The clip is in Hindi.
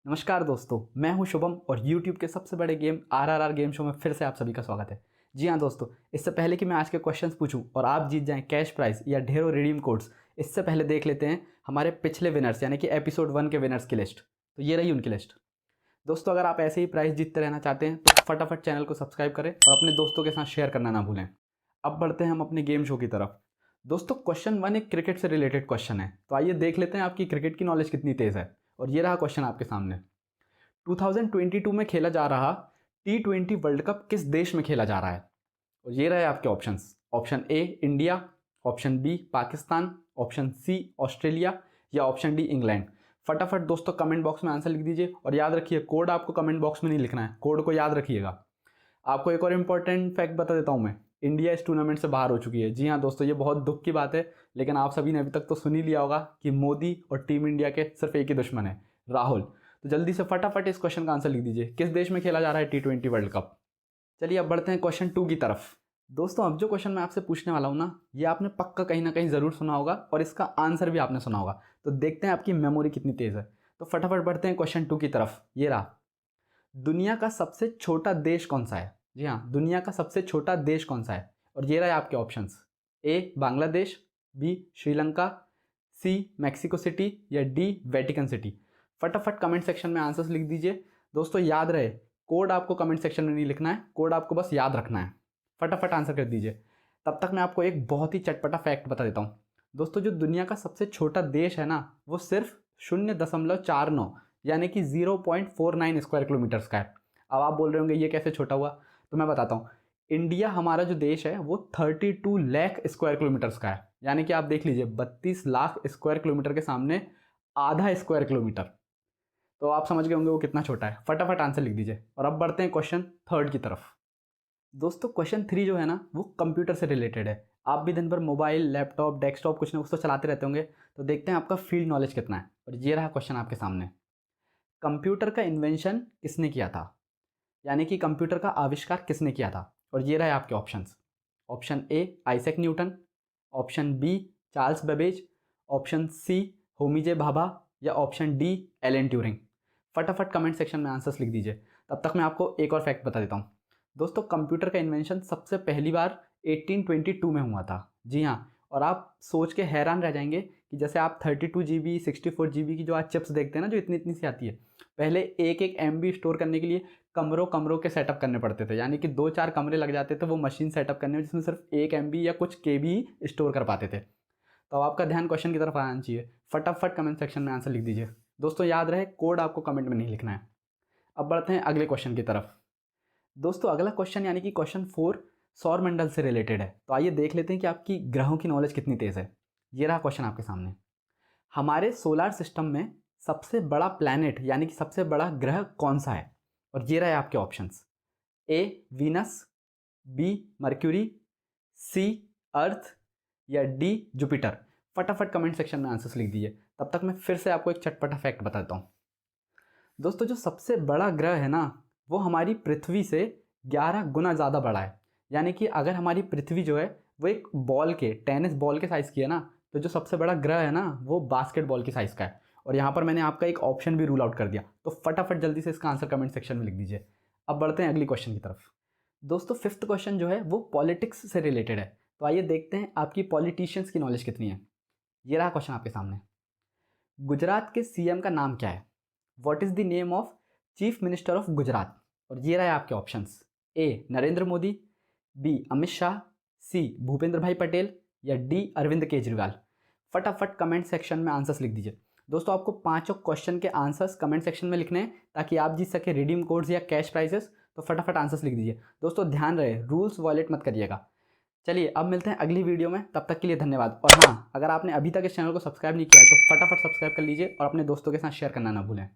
नमस्कार दोस्तों, मैं हूं शुभम और YouTube के सबसे बड़े गेम RRR गेम शो में फिर से आप सभी का स्वागत है। जी हां दोस्तों, इससे पहले कि मैं आज के क्वेश्चंस पूछूं और आप जीत जाएं कैश प्राइस या ढेरों रिडीम कोड्स, इससे पहले देख लेते हैं हमारे पिछले विनर्स यानी कि एपिसोड 1 के विनर्स की लिस्ट। तो ये रही उनकी लिस्ट। दोस्तों, अगर आप ऐसे ही प्राइस जीतते रहना चाहते हैं तो फटाफट चैनल को सब्सक्राइब करें और अपने दोस्तों के साथ शेयर करना ना भूलें। अब बढ़ते हैं हम अपने गेम शो की तरफ। दोस्तों, क्वेश्चन 1 एक क्रिकेट से रिलेटेड क्वेश्चन है, तो आइए देख लेते हैं आपकी क्रिकेट की नॉलेज कितनी तेज़ है। और ये रहा क्वेश्चन आपके सामने। 2022 में खेला जा रहा T20 वर्ल्ड कप किस देश में खेला जा रहा है? और ये रहे आपके options. Option A India, option B Pakistan, option C Australia या ऑप्शन डी इंग्लैंड। फटाफट दोस्तों कमेंट बॉक्स में आंसर लिख दीजिए और याद रखिए कोड आपको कमेंट बॉक्स में नहीं लिखना है, कोड को याद रखिएगा। आपको एक और इंपॉर्टेंट फैक्ट बता देता हूँ मैं, इंडिया इस टूर्नामेंट से बाहर हो चुकी है। जी हाँ दोस्तों, ये बहुत दुख की बात है, लेकिन आप सभी ने अभी तक तो सुन ही लिया होगा कि मोदी और टीम इंडिया के सिर्फ एक ही दुश्मन है, राहुल। तो जल्दी से फटाफट इस क्वेश्चन का आंसर लिख दीजिए, किस देश में खेला जा रहा है T20 वर्ल्ड कप। चलिए अब बढ़ते हैं क्वेश्चन 2 की तरफ। दोस्तों, अब जो क्वेश्चन मैं आपसे पूछने वाला हूँ ना, ये आपने पक्का कहीं ना कहीं ज़रूर सुना होगा और इसका आंसर भी आपने सुना होगा। तो देखते हैं आपकी मेमोरी कितनी तेज़ है। तो फटाफट बढ़ते हैं क्वेश्चन 2 की तरफ। ये रहा, दुनिया का सबसे छोटा देश कौन सा है? जी हाँ, दुनिया का सबसे छोटा देश कौन सा है? और ये रहा आपके ऑप्शंस। ए बांग्लादेश, बी श्रीलंका, सी मैक्सिको सिटी या डी वेटिकन सिटी। फटाफट कमेंट सेक्शन में आंसर्स लिख दीजिए। दोस्तों याद रहे, कोड आपको कमेंट सेक्शन में नहीं लिखना है, कोड आपको बस याद रखना है। फटाफट आंसर कर दीजिए। तब तक मैं आपको एक बहुत ही चटपटा फैक्ट बता देता हूँ। दोस्तों, जो दुनिया का सबसे छोटा देश है ना, वो सिर्फ 0.49 यानी कि 0.49 स्क्वायर किलोमीटर्स का है। अब आप बोल रहे होंगे ये कैसे छोटा हुआ, तो मैं बताता हूँ। इंडिया हमारा जो देश है वो 32 लाख स्क्वायर किलोमीटर्स का है, यानी कि आप देख लीजिए 32 लाख स्क्वायर किलोमीटर के सामने आधा स्क्वायर किलोमीटर। तो आप समझ गए होंगे वो कितना छोटा है। फटाफट आंसर लिख दीजिए और अब बढ़ते हैं क्वेश्चन 3 की तरफ। दोस्तों, क्वेश्चन 3 जो है ना, वो कंप्यूटर से रिलेटेड है। आप भी दिन भर मोबाइल, लैपटॉप, डेस्कटॉप कुछ ना कुछ तो चलाते रहते होंगे, तो देखते हैं आपका फील्ड नॉलेज कितना है। और ये रहा क्वेश्चन आपके सामने। कंप्यूटर का इन्वेंशन किसने किया था? यानी कि कंप्यूटर का आविष्कार किसने किया था? और ये रहे आपके options. Option A Isaac Newton, option B Charles Babbage, option C Homi Bhabha या ऑप्शन डी एलन ट्यूरिंग। फटाफट कमेंट सेक्शन में आंसर्स लिख दीजिए। तब तक मैं आपको एक और फैक्ट बता देता हूँ। दोस्तों, कंप्यूटर का इन्वेंशन सबसे पहली बार 1822 में हुआ था। जी हाँ, और आप सोच के हैरान रह जाएंगे कि जैसे आप 32 GB 64 GB की जो आज चिप्स देखते हैं ना, जो इतनी इतनी सी आती है, पहले एक एक MB स्टोर करने के लिए कमरों कमरों के सेटअप करने पड़ते थे, यानी कि 2-4 कमरे लग जाते थे वो मशीन सेटअप करने में, जिसमें सिर्फ 1 MB या कुछ KB ही स्टोर कर पाते थे। तो आपका ध्यान क्वेश्चन की तरफ आना चाहिए। फटाफट कमेंट सेक्शन में आंसर लिख दीजिए। दोस्तों याद रहे, कोड आपको कमेंट में नहीं लिखना है। अब बढ़ते हैं अगले क्वेश्चन की तरफ। दोस्तों, अगला क्वेश्चन यानी कि क्वेश्चन 4 सौर मंडल से रिलेटेड है। तो आइए देख लेते हैं कि आपकी ग्रहों की नॉलेज कितनी तेज़ है। ये रहा क्वेश्चन आपके सामने। हमारे सोलर सिस्टम में सबसे बड़ा प्लैनेट यानी कि सबसे बड़ा ग्रह कौन सा है? और ये रहे आपके ऑप्शंस। ए वीनस, बी मर्क्यूरी, सी अर्थ या डी जुपिटर। फटाफट कमेंट सेक्शन में आंसर्स लिख दीजिए। तब तक मैं फिर से आपको एक चटपटा फैक्ट बताता हूँ। दोस्तों, जो सबसे बड़ा ग्रह है ना, वो हमारी पृथ्वी से 11 गुना ज़्यादा बड़ा है। यानी कि अगर हमारी पृथ्वी जो है वो एक बॉल के, टेनिस बॉल के साइज़ की है ना, तो जो सबसे बड़ा ग्रह है ना, वो बास्केटबॉल की साइज़ का है। और यहाँ पर मैंने आपका एक ऑप्शन भी रूल आउट कर दिया। तो फटाफट जल्दी से इसका आंसर कमेंट सेक्शन में लिख दीजिए। अब बढ़ते हैं अगली क्वेश्चन की तरफ। दोस्तों, 5th क्वेश्चन जो है वो पॉलिटिक्स से रिलेटेड है। तो आइए देखते हैं आपकी पॉलिटिशियंस की नॉलेज कितनी है। ये रहा क्वेश्चन आपके सामने। गुजरात के CM का नाम क्या है? What is the name of chief minister of Gujarat? और ये रहे आपके ऑप्शंस। ए नरेंद्र मोदी, बी अमित शाह, सी भूपेंद्र भाई पटेल या डी अरविंद केजरीवाल। फटाफट कमेंट सेक्शन में आंसर्स लिख दीजिए। दोस्तों, आपको पांचों क्वेश्चन के आंसर्स कमेंट सेक्शन में लिखने हैं ताकि आप जीत सके रिडीम कोड्स या कैश प्राइजेस। तो फटाफट आंसर्स लिख दीजिए। दोस्तों ध्यान रहे, रूल्स वॉयलेट मत करिएगा। चलिए अब मिलते हैं अगली वीडियो में, तब तक के लिए धन्यवाद। और हाँ, अगर आपने अभी तक इस चैनल को सब्सक्राइब नहीं किया है तो फटाफट सब्सक्राइब कर लीजिए और अपने दोस्तों के साथ शेयर करना ना भूलें।